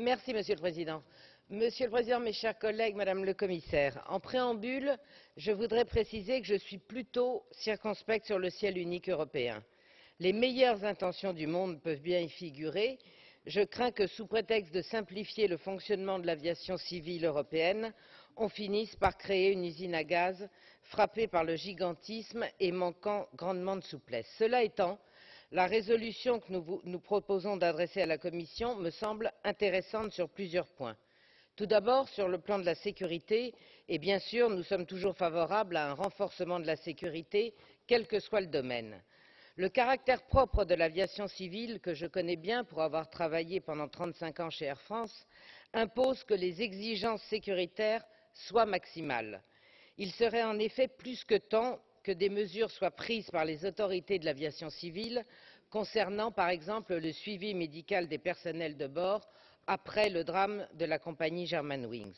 Monsieur le Président. Monsieur le Président, mes chers collègues, Madame le Commissaire, en préambule, je voudrais préciser que je suis plutôt circonspecte sur le ciel unique européen. Les meilleures intentions du monde peuvent bien y figurer. Je crains que, sous prétexte de simplifier le fonctionnement de l'aviation civile européenne, on finisse par créer une usine à gaz frappée par le gigantisme et manquant grandement de souplesse. Cela étant, la résolution que nous proposons d'adresser à la Commission me semble intéressante sur plusieurs points. Tout d'abord, sur le plan de la sécurité, et bien sûr, nous sommes toujours favorables à un renforcement de la sécurité, quel que soit le domaine. Le caractère propre de l'aviation civile, que je connais bien pour avoir travaillé pendant 35 ans chez Air France, impose que les exigences sécuritaires soient maximales. Il serait en effet plus que temps que des mesures soient prises par les autorités de l'aviation civile concernant, par exemple, le suivi médical des personnels de bord après le drame de la compagnie Germanwings.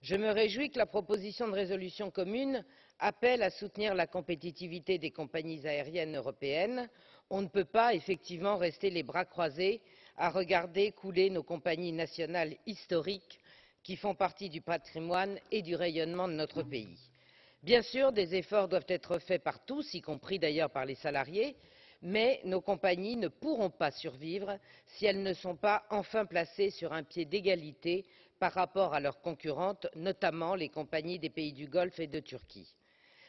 Je me réjouis que la proposition de résolution commune appelle à soutenir la compétitivité des compagnies aériennes européennes. On ne peut pas effectivement rester les bras croisés à regarder couler nos compagnies nationales historiques qui font partie du patrimoine et du rayonnement de notre pays. Bien sûr, des efforts doivent être faits par tous, y compris d'ailleurs par les salariés, mais nos compagnies ne pourront pas survivre si elles ne sont pas enfin placées sur un pied d'égalité par rapport à leurs concurrentes, notamment les compagnies des pays du Golfe et de Turquie.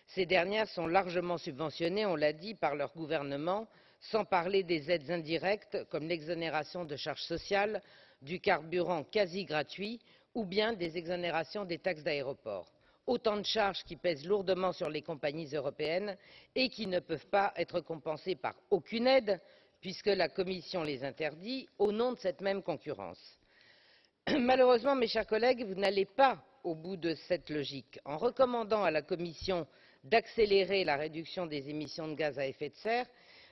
Ces dernières sont largement subventionnées, on l'a dit, par leur gouvernement, sans parler des aides indirectes comme l'exonération de charges sociales, du carburant quasi gratuit ou bien des exonérations des taxes d'aéroport. Autant de charges qui pèsent lourdement sur les compagnies européennes et qui ne peuvent pas être compensées par aucune aide, puisque la Commission les interdit au nom de cette même concurrence. Malheureusement, mes chers collègues, vous n'allez pas au bout de cette logique. En recommandant à la Commission d'accélérer la réduction des émissions de gaz à effet de serre,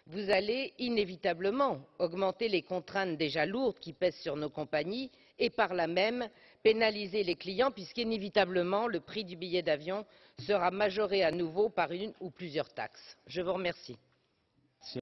vous allez inévitablement augmenter les contraintes déjà lourdes qui pèsent sur nos compagnies et par là même pénaliser les clients puisqu'inévitablement le prix du billet d'avion sera majoré à nouveau par une ou plusieurs taxes. Je vous remercie.